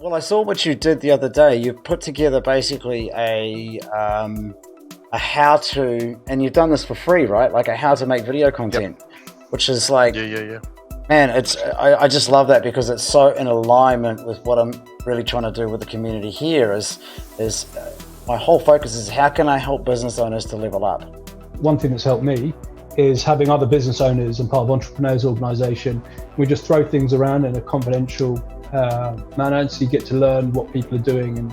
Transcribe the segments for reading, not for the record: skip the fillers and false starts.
Well, I saw what you did the other day. You put together basically a how to, and you've done this for free, right? Like a how to make video Yep. content, which is like, Yeah. man, I just love that because it's so in alignment with what I'm really trying to do with the community here. Is my whole focus is how can I help business owners to level up? One thing that's helped me is having other business owners and part of Entrepreneurs Organisation. We just throw things around in a confidential manner, so you get to learn what people are doing and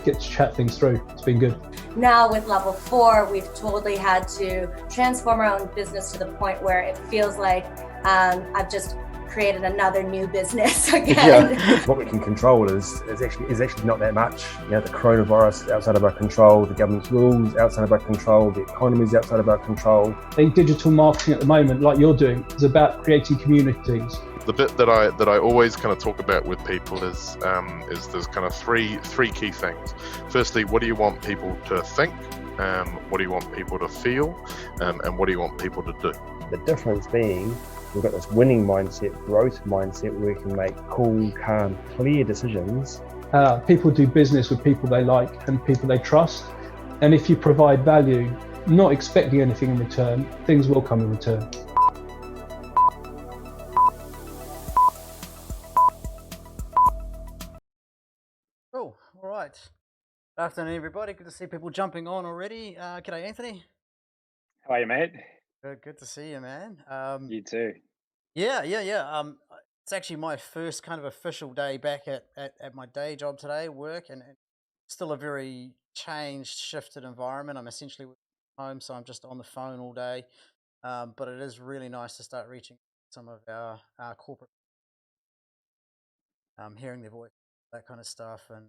get to chat things through. It's been good. Now with level 4, we've totally had to transform our own business to the point where it feels like I've just created another new business again. Yeah. What we can control is actually not that much. You know, the coronavirus is outside of our control, the government's rules outside of our control, the economy is outside of our control. I think digital marketing at the moment, like you're doing, is about creating communities. The bit that I always kind of talk about with people is there's kind of three key things. Firstly, what do you want people to think? What do you want people to feel? And what do you want people to do? The difference being we've got this winning mindset, growth mindset, where we can make cool, calm, clear decisions. People do business with people they like and people they trust. And if you provide value, not expecting anything in return, things will come in return. Cool. All right. Good afternoon, everybody. Good to see people jumping on already. G'day, Anthony. How are you, mate? Good to see you, man. You too. Yeah. It's actually my first kind of official day back at my day job today, work, and still a very changed, shifted environment. I'm essentially home, so I'm just on the phone all day. But it is really nice to start reaching some of our corporate, hearing their voice, that kind of stuff, and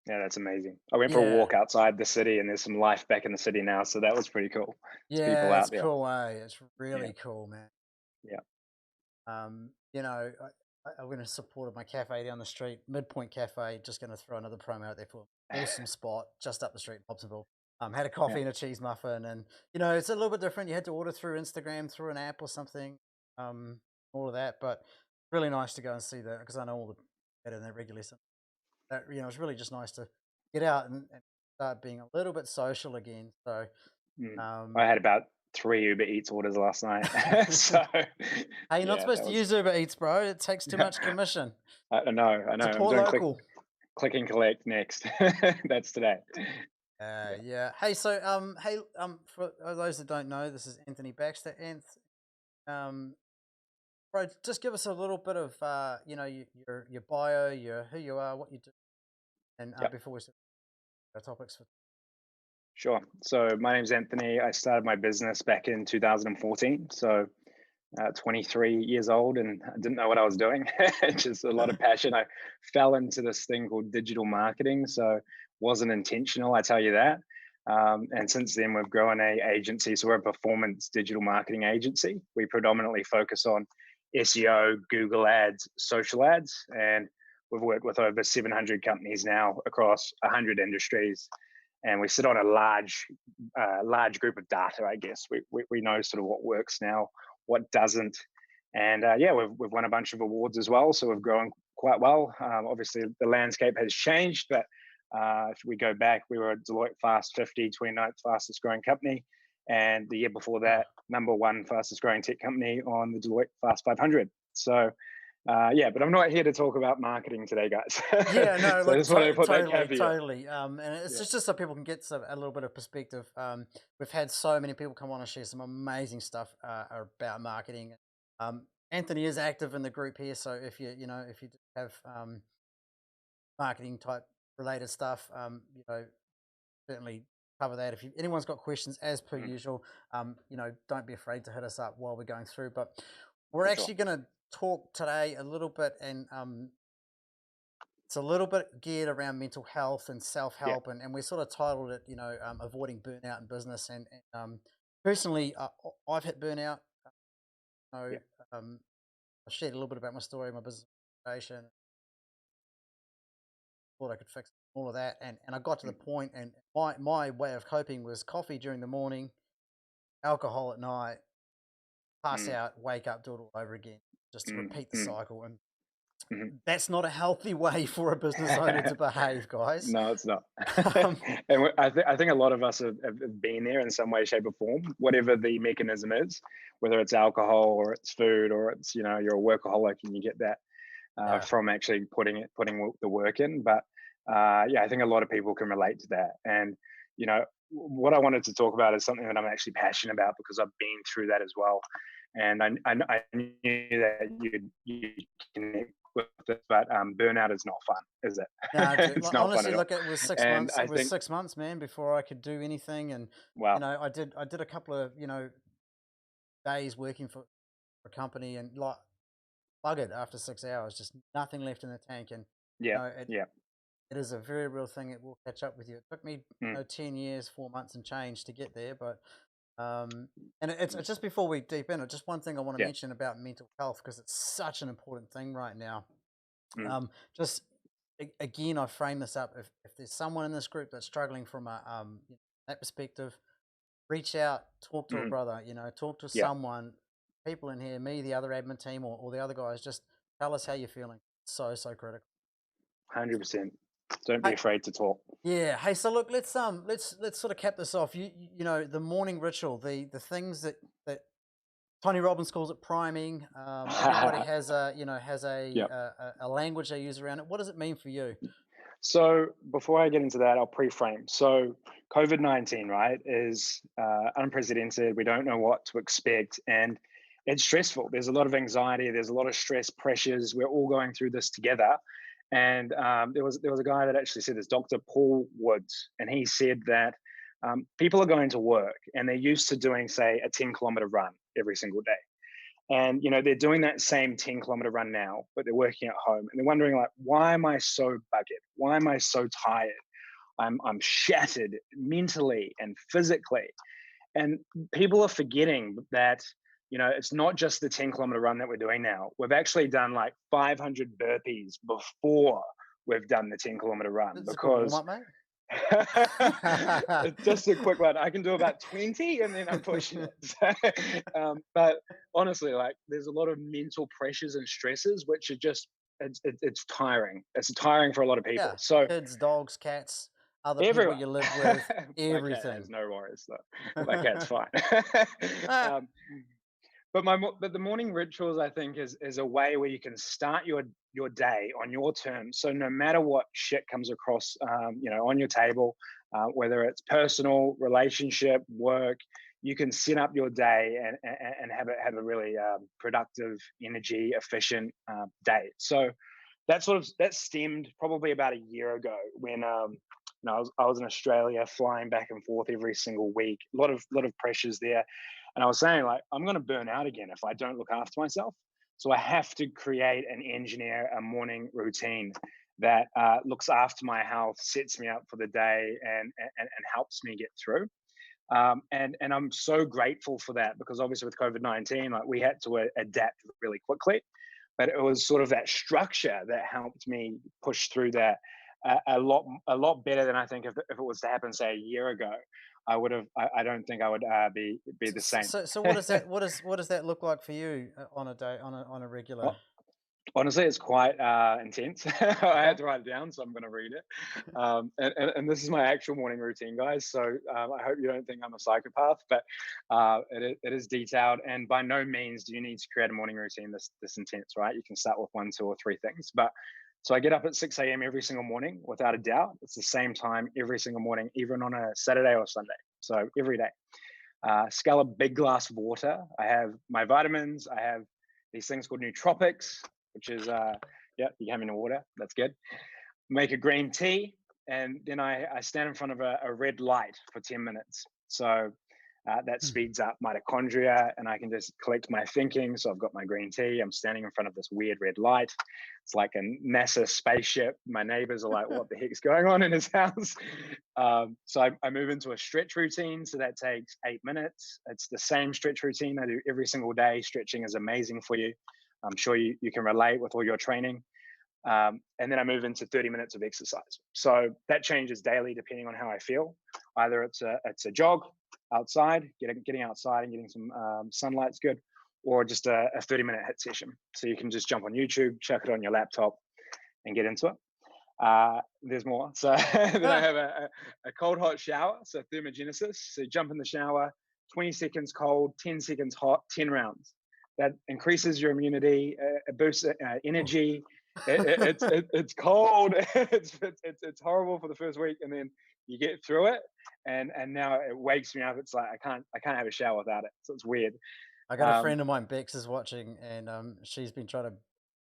Yeah, that's amazing. I went for a walk outside the city and there's some life back in the city now, so that was pretty cool. There's people yeah, it's out there. cool, It's Yeah, really cool, man. yeah, I'm going to support my cafe down the street, Midpoint Cafe. Just going to throw another promo out there for awesome spot just up the street in Hobsonville. Had a coffee yeah. and a cheese muffin, and it's a little bit different. You had to order through Instagram, through an app or something, all of that. But really nice to go and see that because I know all the better than that regularly. So that it's really just nice to get out and start being a little bit social again. So, I had about 3 Uber Eats orders last night. So hey, you're not yeah, supposed that to was use Uber Eats, bro. It takes too much commission. I know. I'm Support doing local. click and collect next. That's today. Yeah. Yeah. Hey, so for those that don't know, this is Anthony Baxter. And bro, just give us a little bit of your bio, your who you are, what you do, and Yep. before we start our topics for. Sure. So my name's Anthony. I started my business back in 2014. So 23 years old, and I didn't know what I was doing. Just a lot of passion. I fell into this thing called digital marketing. So wasn't intentional, I tell you that. And since then, we've grown a agency. So we're a performance digital marketing agency. We predominantly focus on SEO, Google ads, social ads, and we've worked with over 700 companies now across 100 industries. And we sit on a large group of data, I guess. We know sort of what works now, what doesn't. And yeah, we've won a bunch of awards as well. So we've grown quite well. Obviously, the landscape has changed, but if we go back, we were a Deloitte Fast 50, 29th fastest growing company. And the year before that, #1 fastest growing tech company on the Deloitte Fast 500. So yeah, but I'm not here to talk about marketing today, guys. Yeah, no, So I look, just wanted to put that totally, caveat. totally. And it's Yeah. just so people can get a little bit of perspective. We've had so many people come on and share some amazing stuff about marketing. Anthony is active in the group here, so if if you have marketing type related stuff, certainly cover that. If anyone's got questions, as per usual, don't be afraid to hit us up while we're going through. But we're For actually going to talk today a little bit, and it's a little bit geared around mental health and self-help, and we sort of titled it, avoiding burnout in business. And personally, I've hit burnout. You know, I shared a little bit about my story, my business foundation. Thought I could fix all of that, and I got to the point, and my way of coping was coffee during the morning, alcohol at night, pass Mm, out, wake up, do it all over again, just to repeat the cycle. And Mhm. That's not a healthy way for a business owner to behave, guys. No, it's not. Um, And I think a lot of us have been there in some way, shape, or form, whatever the mechanism is, whether it's alcohol or it's food or it's, you know, you're a workaholic and you get that yeah. from actually putting the work in. But yeah, I think a lot of people can relate to that. And, you know, what I wanted to talk about is something that I'm actually passionate about because I've been through that as well. And I knew that you'd connect with it, but burnout is not fun, is it? No, dude, It's like, not fun honestly, at all. look, it was six And months. I It was think, 6 months, man, before I could do anything. And wow, I did a couple of days working for a company, and like buggered after 6 hours, just nothing left in the tank. And yeah, it yeah, it is a very real thing. It will catch up with you. It took me, mm, 10 years, 4 months and change to get there, but and it's just before we deep in it, just one thing I want to yeah, mention about mental health because it's such an important thing right now. mm, Just again, I frame this up. If there's someone in this group that's struggling from that perspective, reach out, talk to a mm, brother. Talk to yeah, someone. People in here, me, the other admin team, or the other guys, just tell us how you're feeling. So critical. 100%. Don't be Hey, afraid to talk. yeah. Hey, so look, let's sort of cap this off. The morning ritual, the things that Tony Robbins calls it priming. Everybody has Yeah. a language they use around it. What does it mean for you? So before I get into that, I'll pre-frame. So COVID-19, right, is unprecedented. We don't know what to expect, and it's stressful. There's a lot of anxiety. There's a lot of stress pressures. We're all going through this together. And there was a guy that actually said this, Dr. Paul Woods, and he said that people are going to work and they're used to doing, say, a 10-kilometer run every single day. And they're doing that same 10-kilometer run now, but they're working at home and they're wondering, like, why am I so buggered? Why am I so tired? I'm shattered mentally and physically. And people are forgetting that it's not just the 10-kilometer run that we're doing now. We've actually done like 500 burpees before we've done the 10-kilometer run, It's a good warm because up, mate. just a quick one. I can do about 20 and then I'm pushing it. But honestly, like, there's a lot of mental pressures and stresses, which are just, it's tiring. It's tiring for a lot of people. Yeah, So kids, dogs, cats, other people everyone, you live with, my cat everything. has no worries though. My cat's fine. Ah, um, but the morning rituals, I think, is a way where you can start your day on your terms. So no matter what shit comes across, on your table, whether it's personal, relationship, work, you can set up your day and have a really productive, energy efficient day. So that stemmed probably about a year ago when I was in Australia, flying back and forth every single week. A lot of pressures there, and I was saying, like, I'm going to burn out again if I don't look after myself. So I have to create and engineer a morning routine that looks after my health, sets me up for the day, and helps me get through. And I'm so grateful for that, because obviously with COVID-19, like, we had to adapt really quickly, but it was sort of that structure that helped me push through that a lot better than I think if it was to happen, say, a year ago. I would have. I don't think I would be the same. so what does that what does that look like for you on a day on a regular? Honestly, it's quite intense. I had Okay. to write it down, so I'm going to read it. And this is my actual morning routine, guys. So I hope you don't think I'm a psychopath, but it is detailed. And by no means do you need to create a morning routine this intense, right? You can start with 1, 2, or 3 things. But so I get up at 6 a.m. every single morning, without a doubt. It's the same time every single morning, even on a Saturday or Sunday. So every day. Scull a big glass of water. I have my vitamins. I have these things called nootropics, which is yeah, you have in the water. That's good. Make a green tea, and then I stand in front of a red light for 10 minutes. So that speeds up mitochondria, and I can just collect my thinking. So I've got my green tea. I'm standing in front of this weird red light. It's like a NASA spaceship. My neighbors are like, "What the heck's going on in his house?" So I move into a stretch routine. So that takes 8 minutes. It's the same stretch routine I do every single day. Stretching is amazing for you. I'm sure you can relate with all your training. And then I move into 30 minutes of exercise. So that changes daily depending on how I feel. Either it's a jog outside, getting outside and getting some sunlight's good, or just a 30-minute hit session. So you can just jump on YouTube, chuck it on your laptop, and get into it. There's more. So then I have a cold hot shower, so thermogenesis. So jump in the shower, 20 seconds cold, 10 seconds hot, 10 rounds. That increases your immunity, it boosts energy. It's cold. It's horrible for the first week, and then you get through it, and now it wakes me up. It's like I can't have a shower without it. So it's weird. I got a friend of mine, Bex, is watching, and she's been trying to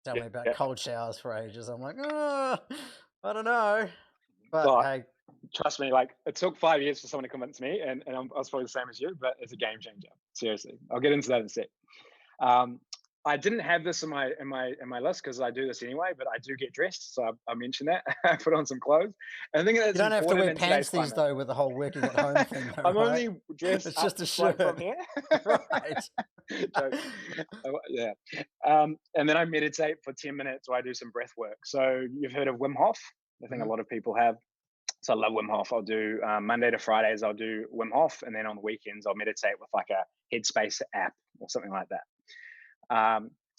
tell me about Yeah. cold showers for ages. I'm like, oh, I don't know, but Well, hey, trust me, like it took 5 years for someone to convince me, and I was probably the same as you, but it's a game changer. Seriously, I'll get into that in a sec. I didn't have this in my list because I do this anyway, but I do get dressed, so I mentioned that. I put on some clothes. I think that's you don't have to important wear in pants today's these climate. though with the whole working at home thing, though, I'm right? only dressed It's up just a just like from shirt, here. right? Joke. Yeah. And then I meditate for 10 minutes, or I do some breath work. So you've heard of Wim Hof? I think a lot of people have. So I love Wim Hof. I'll do Monday to Fridays, I'll do Wim Hof. And then on the weekends, I'll meditate with like a Headspace app or something like that.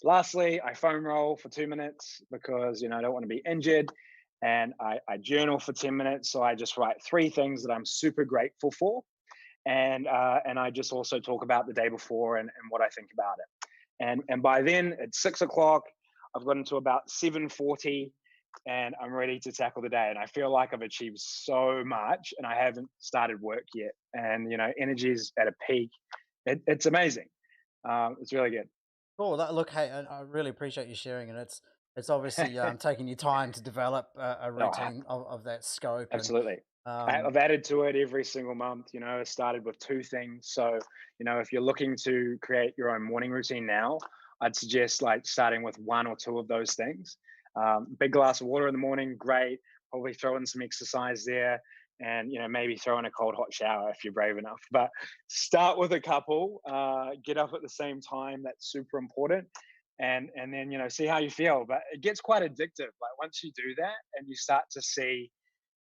Lastly, I foam roll for 2 minutes because, I don't want to be injured. And I journal for 10 minutes. So I just write 3 things that I'm super grateful for. And I just also talk about the day before and what I think about it. And by then it's 6 o'clock. I've gotten to about 7:40 and I'm ready to tackle the day. And I feel like I've achieved so much and I haven't started work yet. And, energy is at a peak. It's amazing. It's really good. Cool. Look, hey, I really appreciate you sharing, and it's obviously taking you time to develop a Oh, routine of that scope, and absolutely. I've added to it every single month. I started with 2 things. So, if you're looking to create your own morning routine now, I'd suggest like starting with 1 or 2 of those things. Big glass of water in the morning, great. Probably throw in some exercise there, and maybe throw in a cold hot shower if you're brave enough. But start with a couple. Get up at the same time. That's super important. And then see how you feel. But it gets quite addictive. Like once you do that, and you start to see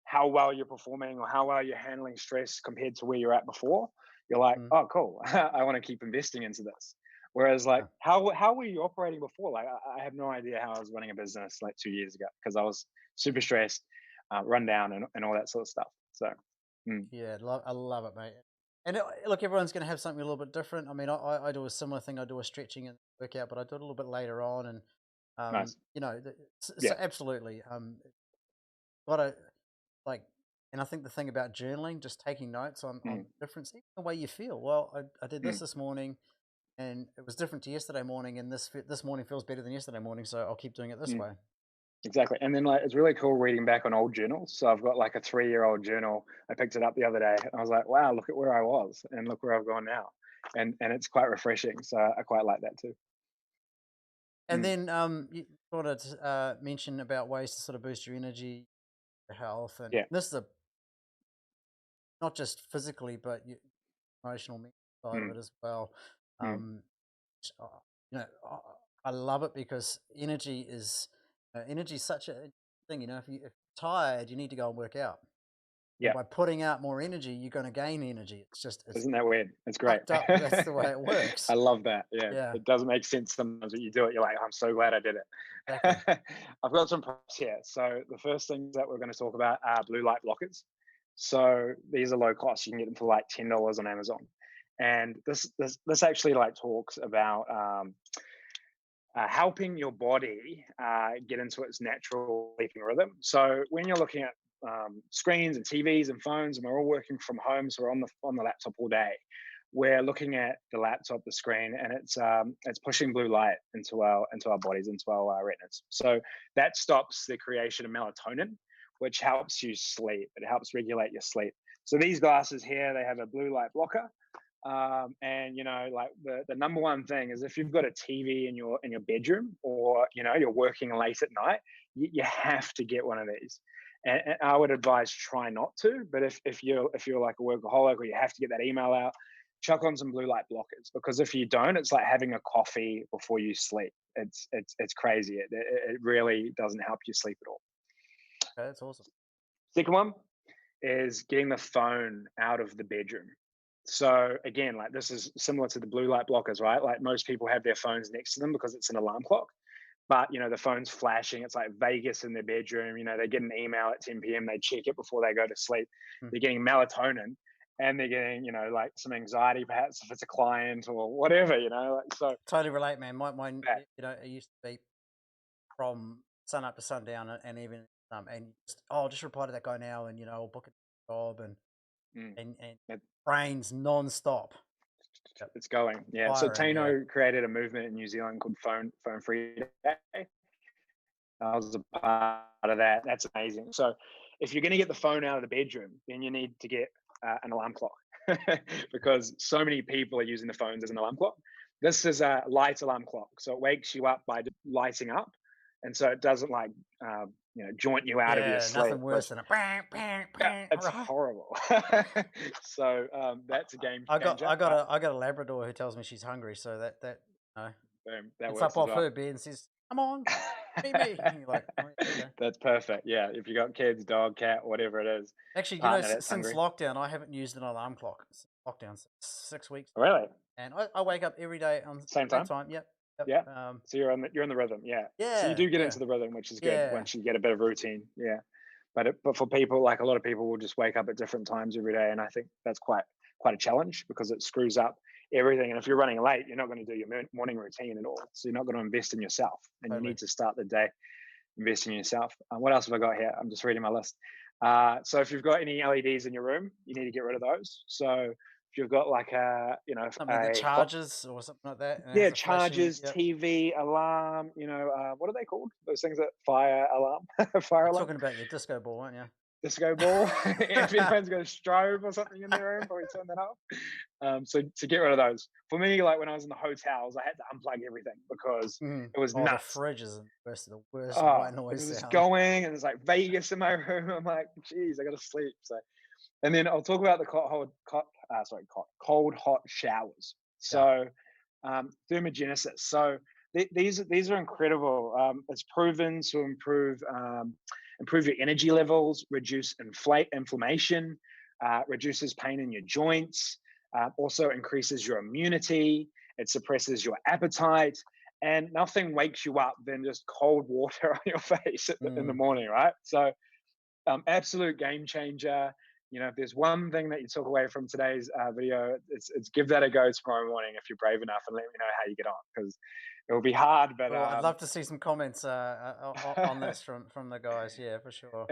how well you're performing or how well you're handling stress compared to where you're at before, you're like, oh, cool. I want to keep investing into this. Whereas like, how were you operating before? Like, I have no idea how I was running a business like 2 years ago because I was super stressed, run down and all that sort of stuff. So, yeah, I love it, mate. And look, everyone's going to have something a little bit different. I mean, I do a similar thing. I do a stretching and workout, but I do it a little bit later on. And nice. So Yeah. absolutely, got to like. And I think the thing about journaling, just taking notes on the difference, even the way you feel. Well, I did this morning, and it was different to yesterday morning, and this morning feels better than yesterday morning, so I'll keep doing it this way. Exactly. And then like it's really cool reading back on old journals. So I've got like a 3-year-old journal. I picked it up the other day and I was like, wow, look at where I was and look where I've gone now. And it's quite refreshing. So I quite like that too. And then you sort of mention about ways to sort of boost your energy, your health, and this is not just physically, but your emotional mental side of it as well. I love it because energy is such a thing. If you're tired, you need to go and work out. Yeah. And by putting out more energy, you're going to gain energy. Isn't that weird? It's great. Up. That's the way it works. I love that. Yeah. It doesn't make sense sometimes when you do it. You're like, I'm so glad I did it. Exactly. I've got some props here. So the first things that we're going to talk about are blue light blockers. So these are low cost. You can get them for like $10 on Amazon. And this actually like talks about helping your body get into its natural sleeping rhythm. So when you're looking at screens and TVs and phones, and we're all working from home, so we're on the laptop all day. We're looking at the laptop, the screen, and it's pushing blue light into our bodies, into our retinas. So that stops the creation of melatonin, which helps you sleep. It helps regulate your sleep. So these glasses here, they have a blue light blocker. And like the number one thing is if you've got a TV in your bedroom, or you're working late at night, you have to get one of these. And I would advise try not to, but if you're like a workaholic, or you have to get that email out, chuck on some blue light blockers, because if you don't, it's like having a coffee before you sleep. It's crazy. It really doesn't help you sleep at all. Okay, that's awesome. Second one is getting the phone out of the bedroom. So again, like this is similar to the blue light blockers, right? Like most people have their phones next to them because it's an alarm clock. But the phone's flashing. It's like Vegas in their bedroom. They get an email at 10 p.m. They check it before they go to sleep. They're getting melatonin, and they're getting like some anxiety, perhaps if it's a client or whatever. Like so. Totally relate, man. Mine, that, it used to be from sun up to sundown, and even and just reply to that guy now, and I'll book a job, and brains non-stop. It's going, yeah. So Tano created a movement in New Zealand called Phone Free Day. I was a part of that. That's amazing. So if you're going to get the phone out of the bedroom, then you need to get an alarm clock because so many people are using the phones as an alarm clock. This is a light alarm clock, so it wakes you up by lighting up, and so it doesn't like joint you out of your sleep. Nothing worse than a bang, bang, bang. It's horrible. So that's a game changer. I got a Labrador who tells me she's hungry, so that it's up off her bed and says, "Come on, feed me." Like, that's perfect. Yeah, if you got kids, dog, cat, whatever it is. Actually, since lockdown, I haven't used an alarm clock. Lockdown 6 weeks. Really? And I wake up every day on same time. Yep. Yeah. So you're in the rhythm. Yeah. So you do get into the rhythm, which is good once you get a bit of routine. Yeah. But for people, like a lot of people will just wake up at different times every day, and I think that's quite a challenge because it screws up everything. And if you're running late, you're not going to do your morning routine at all. So you're not going to invest in yourself, and you need to start the day investing in yourself. What else have I got here? I'm just reading my list. So if you've got any LEDs in your room, you need to get rid of those. So if you've got like something that charges or something like that. Yeah, charges, TV, alarm, what are they called? Those things that fire alarm, fire alarm. Talking about your disco ball, aren't you? Disco ball. If anyone's got a strobe or something in their room, probably turn that off. So to get rid of those. For me, like when I was in the hotels, I had to unplug everything because it was nuts. The fridges and the worst white noise sound. It's going, and it's like Vegas in my room. I'm like, geez, I got to sleep. So, and then I'll talk about the cold hot showers. So thermogenesis. So these are incredible. It's proven to improve your energy levels, reduce inflammation, reduces pain in your joints, also increases your immunity. It suppresses your appetite, and nothing wakes you up than just cold water on your face in the morning, right? So absolute game changer. If there's one thing that you took away from today's video, it's give that a go tomorrow morning if you're brave enough, and let me know how you get on, because it will be hard. But well, I'd love to see some comments on this from the guys. Yeah, for sure.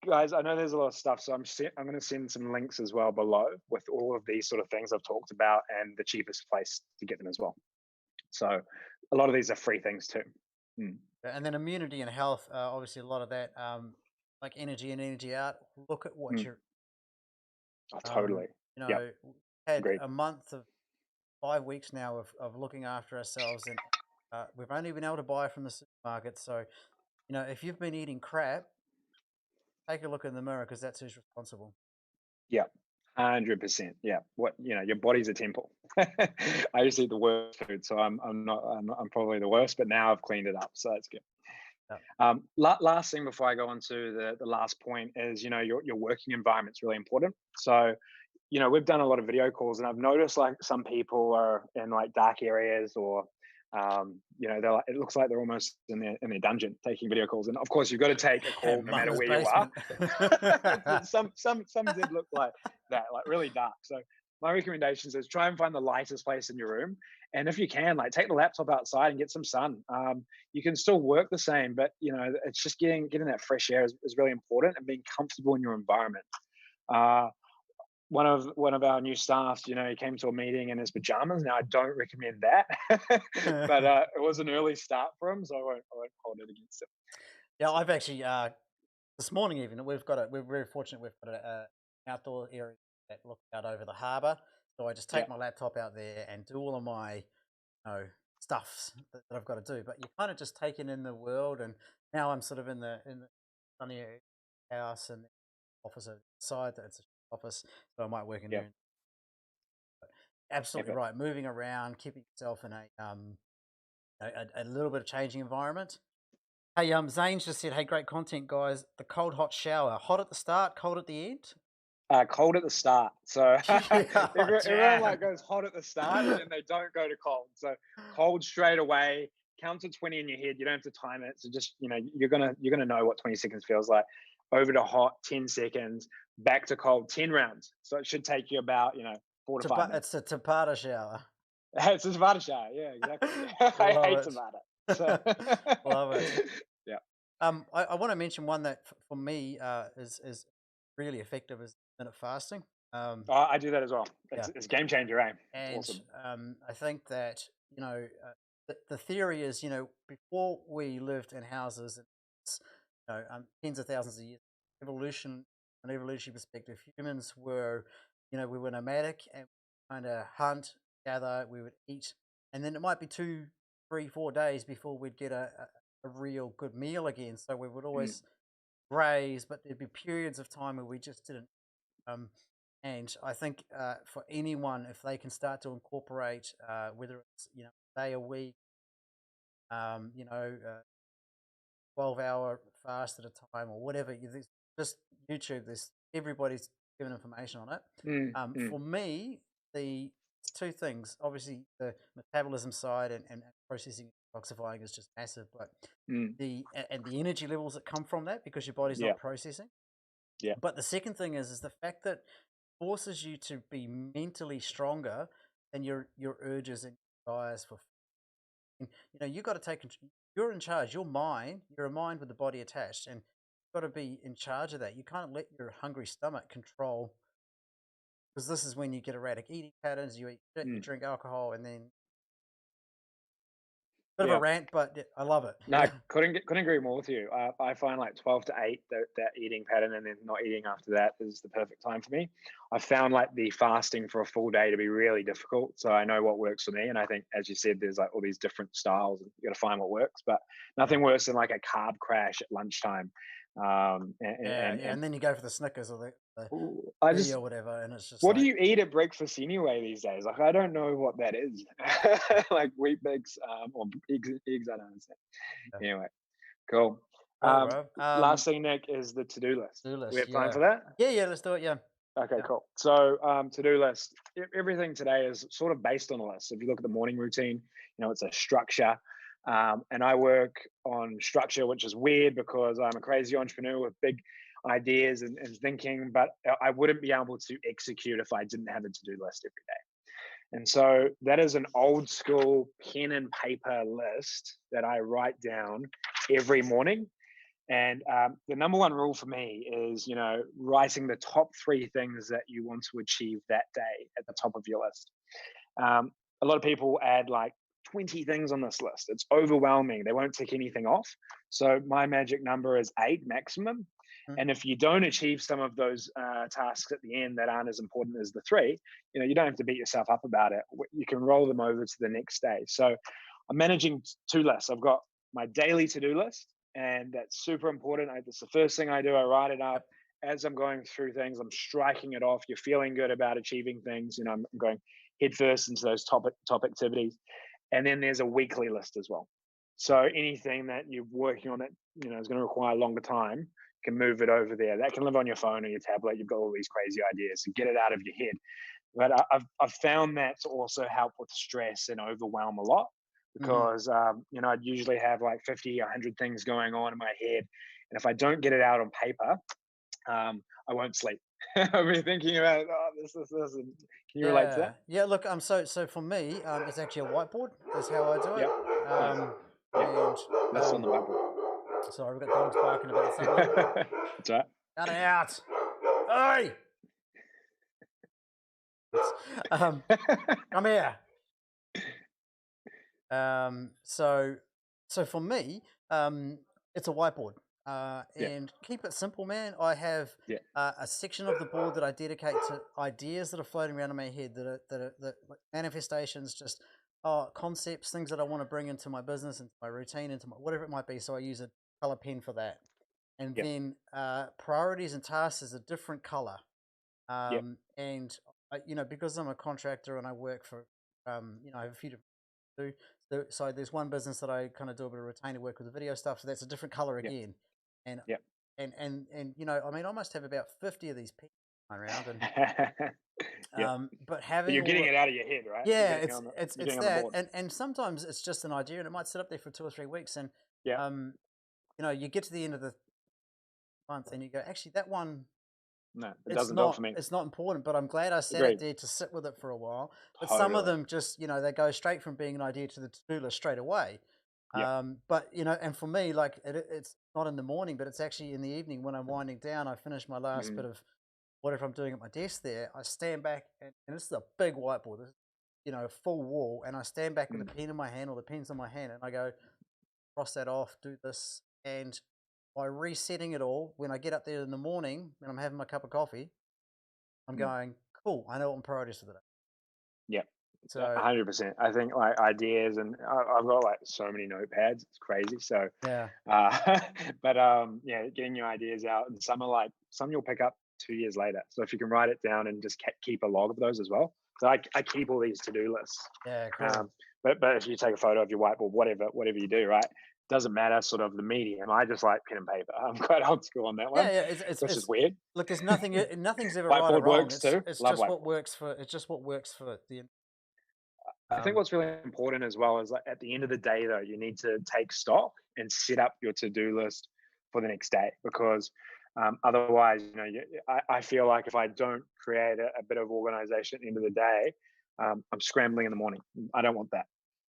Guys, I know there's a lot of stuff, so I'm going to send some links as well below with all of these sort of things I've talked about and the cheapest place to get them as well. So a lot of these are free things too. And then immunity and health, obviously a lot of that, like energy in, energy out. Look at what you're. Oh, totally. Had a month of 5 weeks now of looking after ourselves, and we've only been able to buy from the supermarket. So, if you've been eating crap, take a look in the mirror, because that's who's responsible. Yeah, 100%. Yeah, your body's a temple. I used to eat the worst food, so I'm probably the worst. But now I've cleaned it up, so that's good. Yeah. Last thing before I go on to the last point is your working environment's really important. So we've done a lot of video calls, and I've noticed like some people are in like dark areas, or they're like, it looks like they're almost in their dungeon taking video calls. And of course you've got to take a call no matter where you are. some did look like that, like really dark. So my recommendation is try and find the lightest place in your room, and if you can, like take the laptop outside and get some sun. You can still work the same, but it's just getting that fresh air is really important, and being comfortable in your environment. One of our new staff, he came to a meeting in his pajamas. Now I don't recommend that, but it was an early start for him, so I won't hold it against him. Yeah, I've actually this morning even we're very fortunate. We've got an outdoor area that looks out over the harbour, so I just take my laptop out there and do all of my stuffs that I've got to do. But you kind of just take it in the world, and now I'm sort of in the sunny house, and the office outside. It's a office, so I might work in there. Absolutely right. Moving around, keeping yourself in a little bit of changing environment. Hey, Zane's just said, "Hey, great content, guys. The cold hot shower, hot at the start, cold at the end." Cold at the start. So Yeah, everyone like damn. goes hot at the start and then they don't go to cold. So cold straight away. Count to 20 in your head. You don't have to time it. So just you're gonna know what 20 seconds feels like. Over to hot 10 seconds. Back to cold 10 rounds. So it should take you about 4 to 5 minutes. It's a Tapata shower. It's a Tabata shower. Yeah, exactly. I Love hate it. Tabata. So Love it. yeah. I want to mention one that for me is really effective is minute fasting. Oh, I do that as well. Yeah, It's game changer, eh? It's and awesome. I think that the theory is before we lived in houses, it's, tens of thousands of years evolution, an evolutionary perspective, humans were we were nomadic and kind of hunt, gather, we would eat, and then it might be 2, 3, 4 days before we'd get a real good meal again. So we would Mm, always graze, but there'd be periods of time where we just didn't. Um, and I think for anyone, if they can start to incorporate, whether it's a day a week, um, you know, uh, 12-hour fast at a time or whatever, there's just YouTube. There's everybody's given information on it. mm, For me, the it's two things. Obviously, the metabolism side and processing, detoxifying is just massive, but mm. the energy levels that come from that because your body's Yeah, not processing. yeah, But the second thing is the fact that forces you to be mentally stronger than your urges and desires for food. You got to take you're in charge. You're a mind with the body attached, and you've got to be in charge of that. You can't let your hungry stomach control, because this is when you get erratic eating patterns. You eat shit, you mm, drink alcohol, and then bit of a yeah. rant, but I love it. No, I couldn't agree more with you. I find like 12 to 8 that eating pattern and then not eating after that is the perfect time for me. I found like the fasting for a full day to be really difficult. So I know what works for me, and I think, as you said, there's like all these different styles, and you got to find what works. But Yeah. nothing worse than like a carb crash at lunchtime. Yeah, And and then you go for the Snickers or the ooh, I tea just or whatever, and it's just what do like, you eat at breakfast anyway these days? Like, I don't know what that is. Like wheat bix, or eggs. I don't understand. yeah. Anyway, cool. Cool, bro. Last thing, Nick, is the to-do list. Do Do we list, have time yeah, for that? yeah, let's do it, yeah, Okay, yeah. cool. So, to-do list. Everything today is sort of based on a list. If you look at the morning routine, it's a structure. And I work on structure, which is weird because I'm a crazy entrepreneur with big ideas and thinking, but I wouldn't be able to execute if I didn't have a to-do list every day. And so that is an old school pen and paper list that I write down every morning. And the number one rule for me is, writing the top 3 things that you want to achieve that day at the top of your list. A lot of people add like 20 things on this list. It's overwhelming. They won't tick anything off. So my magic number is 8 maximum. Mm. And if you don't achieve some of those tasks at the end that aren't as important as the 3, you don't have to beat yourself up about it. You can roll them over to the next day. So I'm managing 2 lists. I've got my daily to-do list, and that's super important. That's the first thing I do. I write it up. As I'm going through things, I'm striking it off. You're feeling good about achieving things. I'm going headfirst into those top activities. And then there's a weekly list as well. So anything that you're working on that is going to require a longer time, you can move it over there. That can live on your phone or your tablet. You've got all these crazy ideas, so get it out of your head. But I've found that to also help with stress and overwhelm a lot, because I'd usually have like 50, 100 things going on in my head, and if I don't get it out on paper, I won't sleep. I'll be thinking about this, and can you relate to that? Yeah. Look, so for me, it's actually a whiteboard. Is how I do it. Yep. Nice. Yep. And List on the whiteboard. sorry, we've got dogs barking about something. That's right. Cut it out. Oi! Come here. So for me, it's a whiteboard. Yeah. And keep it simple, man. I have Yeah. a section of the board that I dedicate to ideas that are floating around in my head, that like manifestations, just concepts, things that I want to bring into my business, into my routine, into my whatever it might be. So I use a color pen for that. And Yep. then priorities and tasks is a different color. Yep. And because I'm a contractor and I work for, I have a few different do. So there's one business that I kind of do a bit of retainer work with the video stuff. So that's a different color Yep. again. And Yep. and I mean, I must have about 50 of these pens around. And Yeah, but but having you're all getting the, it out of your head, right? yeah, You're getting on the, you're it's getting on the that, board. and sometimes it's just an idea, and it might sit up there for 2 or 3 weeks, and Yeah, um, you get to the end of the month, and you go, actually, that one, no, it doesn't do it for me. it's not important, but I'm glad I sat it Agreed. there to sit with it for a while. But some of Totally. them just, they go straight from being an idea to the to-do list straight away. Yep. But and for me, like it's not in the morning, but it's actually in the evening when I'm winding down. I finish my last bit Mhm. of whatever I'm doing at my desk there. I stand back, and this is a big whiteboard, this is, full wall, and I stand back with Mm. a pen in my hand or the pen's in my hand, and I go, cross that off, do this, and by resetting it all, when I get up there in the morning and I'm having my cup of coffee, I'm Mm. going, cool, I know what my priorities for the day. Yep. So 100%. I think like ideas, and I've got like so many notepads. It's crazy. So, yeah, uh, but yeah, getting your ideas out, and some you'll pick up 2 years later. So if you can write it down and just keep a log of those as well. So I keep all these to-do lists. yeah, cool. But if you take a photo of your whiteboard, whatever you do, right? Doesn't matter sort of the medium. I just like pen and paper. I'm quite old school on that Yeah, one, yeah, which is weird. look, there's nothing, nothing's ever right or Whiteboard wrong. works too. It's Love just what whiteboard. works for. It's just what works for the. I think what's really important as well is like at the end of the day, though, you need to take stock and set up your to-do list for the next day, because otherwise, I feel like if I don't create a bit of organization at the end of the day, I'm scrambling in the morning. I don't want that.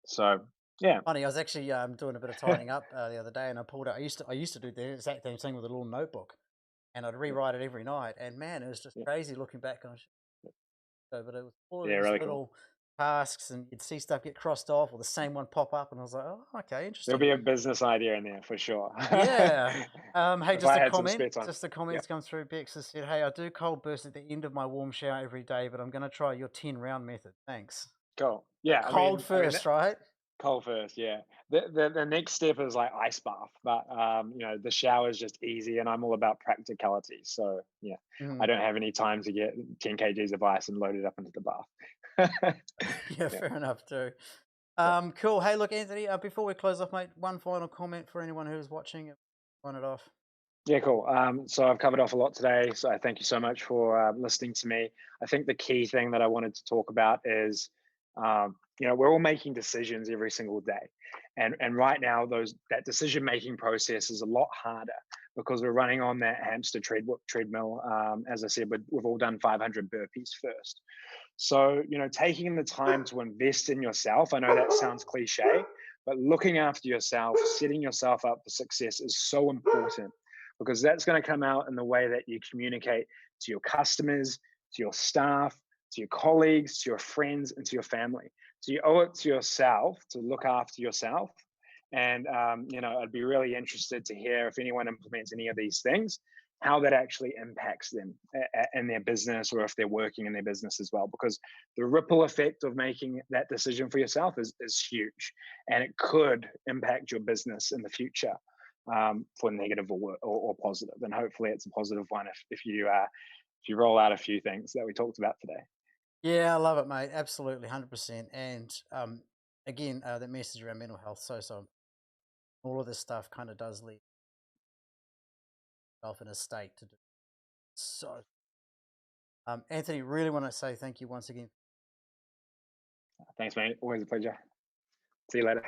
So yeah, Funny, I was actually doing a bit of tidying up the other day, and I pulled out. I used to do the exact same thing with a little notebook, and I'd rewrite it every night. And man, it was just yeah, crazy looking back on it. So, but it was all of yeah, these really cool. little tasks, and you'd see stuff get crossed off, or the same one pop up, and I was like, oh, okay, There'll interesting. be a business idea in there for sure. Yeah. Hey, If I had some spare time. just a Yeah. comment's come through. Bex has said, hey, I do cold burst at the end of my warm shower every day, but I'm going to try your 10 round method. Thanks. Cool. Yeah. Cold first, right? Cold first, yeah. The next step is like ice bath, but the shower is just easy, and I'm all about practicality. So yeah, I Mm. don't have any time to get 10 kgs of ice and load it up into the bath. Yeah, Yeah. fair enough too. Yeah. Cool. Hey, look, Anthony, before we close off, mate, one final comment for anyone who's watching. Run it off. Yeah, cool. So I've covered off a lot today. So I thank you so much for listening to me. I think the key thing that I wanted to talk about is, we're all making decisions every single day, and right now that decision making process is a lot harder because we're running on that hamster treadmill. As I said, we've all done 500 burpees first. So taking the time to invest in yourself. I know that sounds cliche, but looking after yourself, setting yourself up for success is so important, because that's going to come out in the way that you communicate to your customers, to your staff, to your colleagues, to your friends, and to your family. So you owe it to yourself to look after yourself. And I'd be really interested to hear if anyone implements any of these things, how that actually impacts them in their business, or if they're working in their business as well. Because the ripple effect of making that decision for yourself is huge, and it could impact your business in the future, for negative or positive. And hopefully it's a positive one if you roll out a few things that we talked about today. Yeah, I love it, mate. Absolutely, 100%. And again, the message around mental health. So all of this stuff kind of does leave yourself in a state to do. So, Anthony, really want to say thank you once again. Thanks, mate. Always a pleasure. See you later.